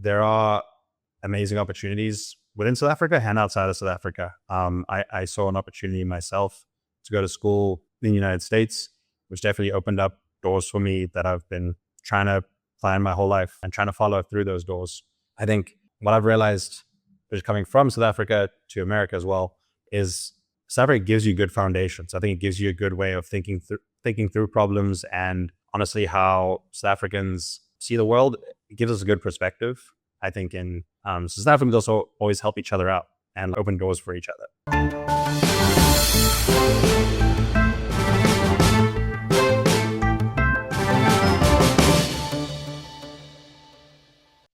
there are amazing opportunities within South Africa and outside of South Africa. I saw an opportunity myself to go to school in the United States, which definitely opened up doors for me that I've been trying to plan my whole life and trying to follow through those doors. I think what I've realized, just coming from South Africa to America as well, is South Africa gives you good foundations. I think it gives you a good way of thinking through problems, and honestly, how South Africans see the world. It gives us a good perspective. I think in South Africans also always help each other out and open doors for each other.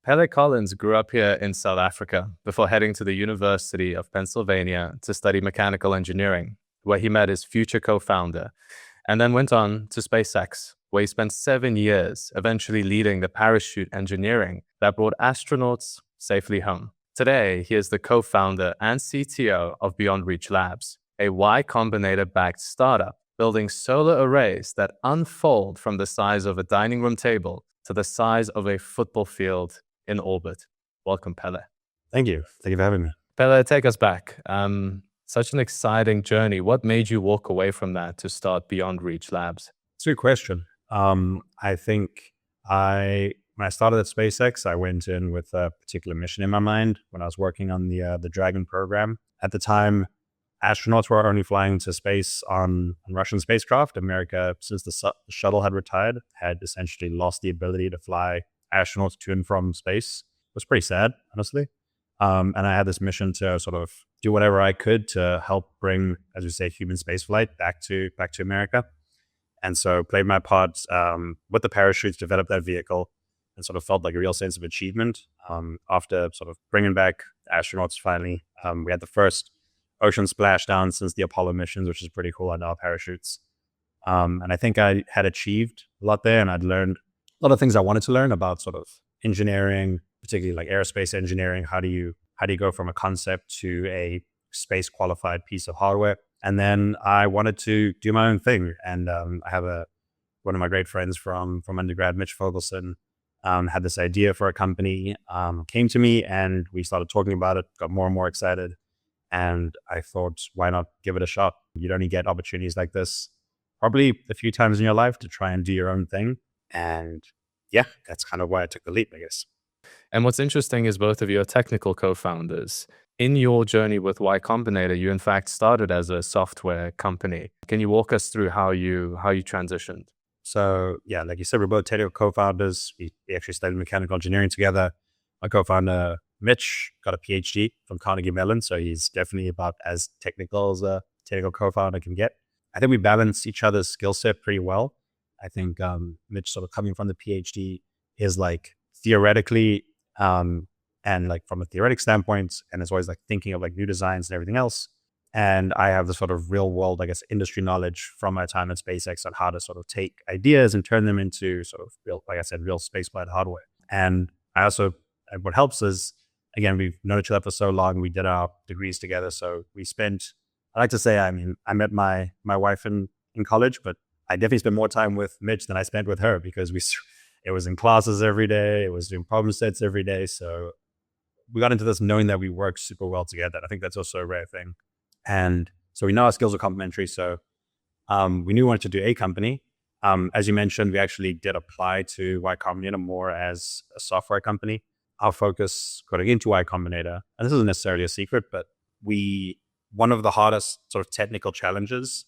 Pele Collins grew up here in South Africa before heading to the University of Pennsylvania to study mechanical engineering, where he met his future co-founder, and then went on to SpaceX, where he spent 7 years, eventually leading the parachute engineering that brought astronauts safely home. Today, he is the co-founder and CTO of Beyond Reach Labs, a Y-Combinator-backed startup building solar arrays that unfold from the size of a dining room table to the size of a football field in orbit. Welcome, Pelle. Thank you. Thank you for having me. Pelle, take us back. Such an exciting journey. What made you walk away from that to start Beyond Reach Labs? It's a good question. I think when I started at SpaceX, I went in with a particular mission in my mind when I was working on the Dragon program. At the time, astronauts were only flying to space on Russian spacecraft. America, since the shuttle had retired, had essentially lost the ability to fly astronauts to and from space. It was pretty sad, honestly. And I had this mission to sort of do whatever I could to help bring, as we say, human spaceflight back to America. And so played my part with the parachutes, developed that vehicle, and sort of felt like a real sense of achievement. After sort of bringing back astronauts finally, we had the first ocean splashdown since the Apollo missions, which is pretty cool on our parachutes. And I think I had achieved a lot there, and I'd learned a lot of things I wanted to learn about sort of engineering, particularly like aerospace engineering. How do you go from a concept to a space qualified piece of hardware? And then I wanted to do my own thing. And I have one of my great friends from undergrad, Mitch Fogelson, had this idea for a company, came to me, and we started talking about it, got more and more excited. And I thought, why not give it a shot? You'd only get opportunities like this probably a few times in your life to try and do your own thing. And yeah, that's kind of why I took the leap, I guess. And what's interesting is both of you are technical co-founders. In your journey with Y-Combinator, you in fact started as a software company. Can you walk us through how you transitioned? So yeah, like you said, we're both technical co-founders. We actually studied mechanical engineering together. My co-founder, Mitch, got a PhD from Carnegie Mellon, so he's definitely about as technical as a technical co-founder can get. I think we balance each other's skill set pretty well. I think Mitch sort of coming from the PhD is like theoretically and like from a theoretic standpoint, and is always like thinking of like new designs and everything else. And I have the sort of real world, I guess, industry knowledge from my time at SpaceX on how to sort of take ideas and turn them into sort of real, like I said, real spaceflight hardware. And I also, what helps is, again, we've known each other for so long. We did our degrees together. So we spent, I like to say, I mean, I met my wife in college, but I definitely spent more time with Mitch than I spent with her, because it was in classes every day. It was doing problem sets every day. So we got into this knowing that we work super well together. I think that's also a rare thing. And so we know our skills are complementary. So we knew we wanted to do a company. As you mentioned, we actually did apply to Y-Combinator more as a software company. Our focus going into Y-Combinator, and this isn't necessarily a secret, but one of the hardest sort of technical challenges,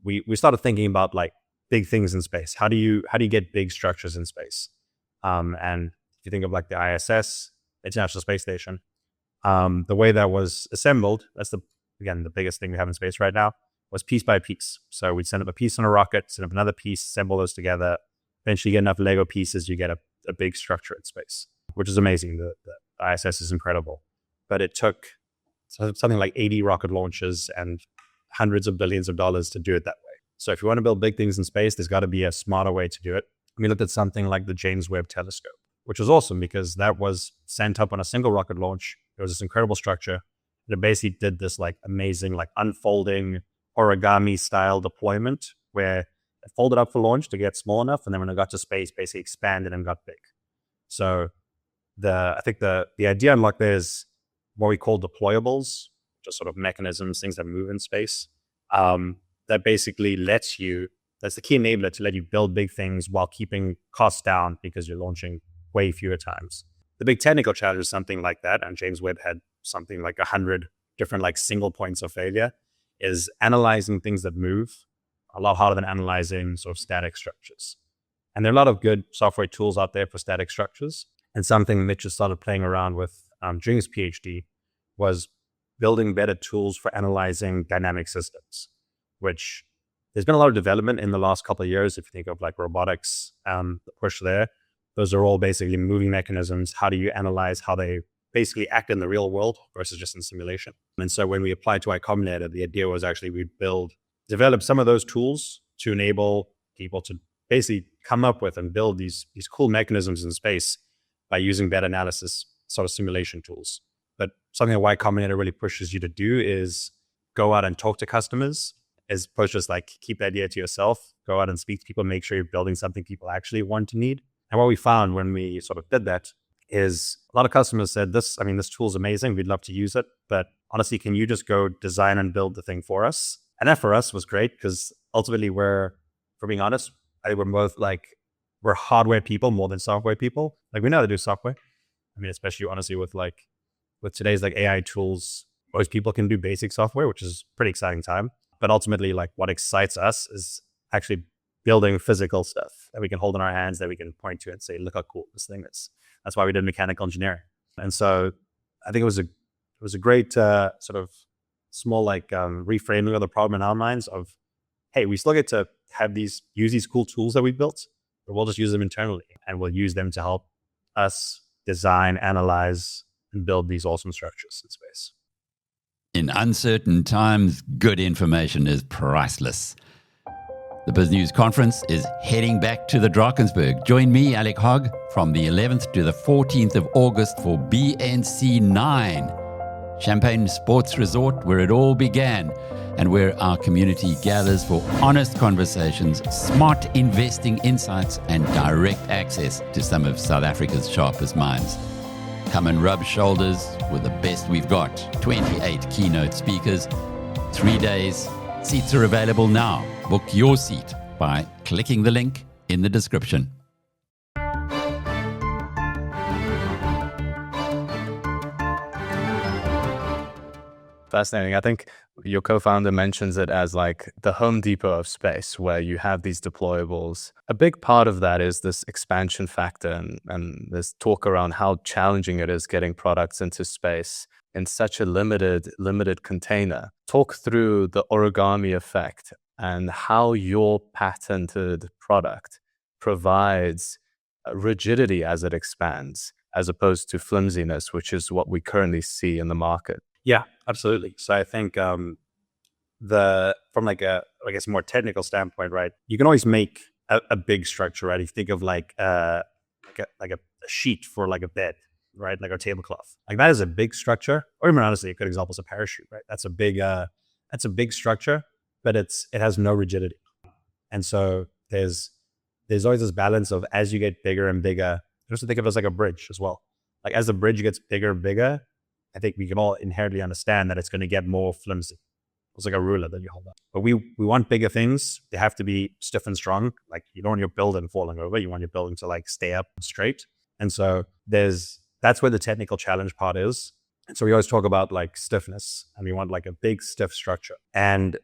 we started thinking about like big things in space. How do you get big structures in space? And if you think of like the ISS, International Space Station, the way that was assembled, that's the biggest thing we have in space right now, was piece by piece. So we'd send up a piece on a rocket, send up another piece, assemble those together. Eventually get enough Lego pieces, you get a big structure in space, which is amazing. The ISS is incredible. But it took something like 80 rocket launches and hundreds of billions of dollars to do it that way. So if you want to build big things in space, there's got to be a smarter way to do it. We looked at something like the James Webb Telescope, which was awesome because that was sent up on a single rocket launch. It was this incredible structure. And it basically did this like amazing, like unfolding origami style deployment where it folded up for launch to get small enough. And then when it got to space, basically expanded and got big. So I think the idea unlock there is what we call deployables, just sort of mechanisms, things that move in space. That basically lets you, that's the key enabler to let you build big things while keeping costs down because you're launching way fewer times. The big technical challenge is something like that, and James Webb had something like 100 different like single points of failure, is analyzing things that move a lot harder than analyzing sort of static structures. And there are a lot of good software tools out there for static structures. And something Mitch just started playing around with during his PhD was building better tools for analyzing dynamic systems, which there's been a lot of development in the last couple of years. If you think of like robotics, the push there, those are all basically moving mechanisms. How do you analyze how they basically act in the real world versus just in simulation? And so when we applied to Y-Combinator, the idea was actually we'd develop some of those tools to enable people to basically come up with and build these cool mechanisms in space by using data analysis sort of simulation tools. But something that Y-Combinator really pushes you to do is go out and talk to customers, as opposed to just like keep the idea to yourself. Go out and speak to people, make sure you're building something people actually want to need. And what we found when we sort of did that is a lot of customers said, this tool is amazing. We'd love to use it. But honestly, can you just go design and build the thing for us? And that for us was great because ultimately for being honest, I think we're both like, we're hardware people more than software people. Like we know how to do software. I mean, especially honestly with today's like AI tools, most people can do basic software, which is a pretty exciting time. But ultimately, like what excites us is actually building physical stuff that we can hold in our hands, that we can point to and say, look how cool this thing is. That's why we did mechanical engineering. And so I think it was a great sort of small like reframing of the problem in our minds of, hey, we still get to use these cool tools that we built, but we'll just use them internally and we'll use them to help us design, analyze, and build these awesome structures in space. In uncertain times, good information is priceless. The BizNews Conference is heading back to the Drakensberg. Join me, Alec Hogg, from the 11th to the 14th of August for BNC 9, Champagne Sports Resort, where it all began, and where our community gathers for honest conversations, smart investing insights, and direct access to some of South Africa's sharpest minds. Come and rub shoulders with the best we've got. 28 keynote speakers, 3 days. Seats are available now. Book your seat by clicking the link in the description. Fascinating. I think your co-founder mentions it as like the Home Depot of space, where you have these deployables. A big part of that is this expansion factor and this talk around how challenging it is getting products into space in such a limited container. Talk through the origami effect and how your patented product provides rigidity as it expands, as opposed to flimsiness, which is what we currently see in the market. Yeah, absolutely. So I think from like a, I guess, more technical standpoint, right? You can always make a big structure, right? If you think of like a sheet for like a bed, right? Like a tablecloth. Like that is a big structure. Or even honestly, a good example is a parachute, right? That's a big structure, but it has no rigidity. And so there's always this balance of, as you get bigger and bigger, you also think of it as like a bridge as well. Like as the bridge gets bigger and bigger, I think we can all inherently understand that it's going to get more flimsy. It's like a ruler that you hold up. But we want bigger things. They have to be stiff and strong. Like you don't want your building falling over. You want your building to like stay up straight. And so that's where the technical challenge part is. And so we always talk about like stiffness, and we want like a big stiff structure. And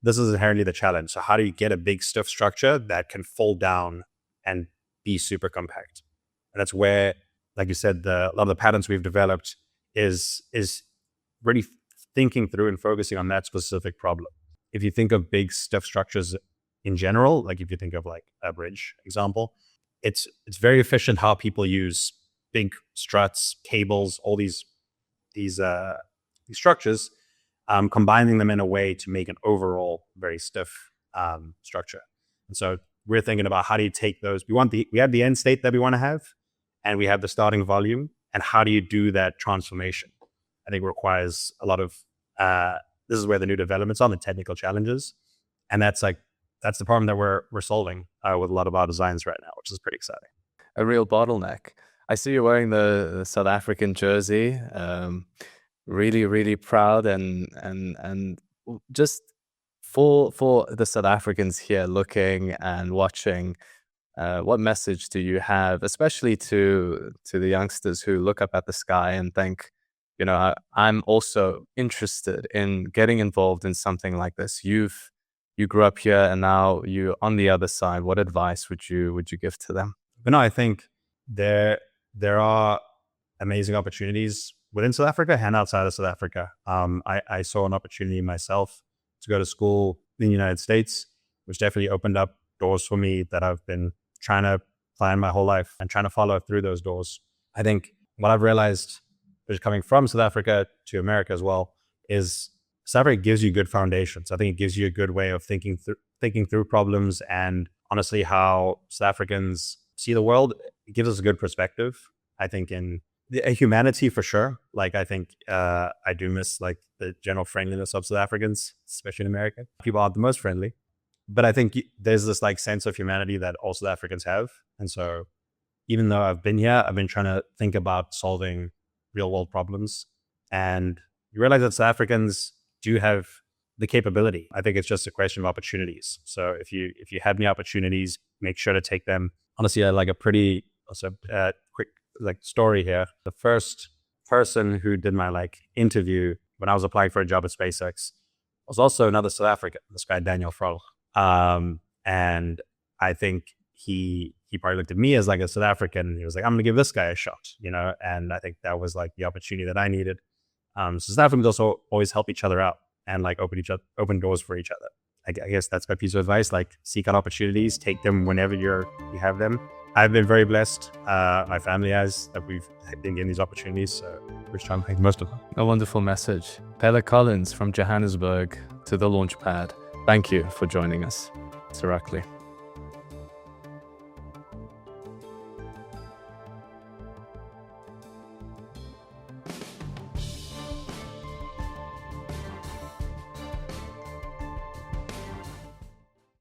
this is inherently the challenge. So how do you get a big stiff structure that can fold down and be super compact? And that's where, like you said, a lot of the patterns we've developed is really thinking through and focusing on that specific problem. If you think of big stiff structures in general, like if you think of like a bridge example, it's very efficient how people use big struts, cables, all these structures, combining them in a way to make an overall very stiff structure. And so we're thinking about, how do you take those? We have the end state that we want to have, and we have the starting volume. And how do you do that transformation? I think it requires a lot of, this is where the new developments are, the technical challenges. And that's the problem that we're solving with a lot of our designs right now, which is pretty exciting. A real bottleneck. I see you're wearing the South African jersey. Really, really proud and just for the South Africans here looking and watching. What message do you have, especially to the youngsters who look up at the sky and think, I'm also interested in getting involved in something like this. You grew up here and now you're on the other side. What advice would you give to them? But no, I think there are amazing opportunities within South Africa and outside of South Africa. I saw an opportunity myself to go to school in the United States, which definitely opened up doors for me that I've been trying to plan my whole life and trying to follow through those doors. I think what I've realized, which is coming from South Africa to America as well, is South Africa gives you good foundations. I think it gives you a good way of thinking through problems, and honestly, how South Africans see the world. It gives us a good perspective. I think in humanity for sure. Like I think I do miss like the general friendliness of South Africans, especially in America. People aren't the most friendly. But I think there's this like sense of humanity that all South Africans have. And so even though I've been here, I've been trying to think about solving real world problems. And you realize that South Africans do have the capability. I think it's just a question of opportunities. So if you have any opportunities, make sure to take them. Honestly, I like a pretty quick like story here. The first person who did my like interview when I was applying for a job at SpaceX was also another South African, this guy Daniel Frol. And I think he probably looked at me as like a South African, and he was like, I'm going to give this guy a shot, and I think that was like the opportunity that I needed. So South Africans also always help each other out and like open doors for each other. I guess that's my piece of advice, like seek out opportunities, take them whenever you have them. I've been very blessed, my family has, that we've been getting these opportunities, so we're trying to make the most of them. A wonderful message. Pele Collins from Johannesburg to the Launchpad. Thank you for joining us. It's Irakli.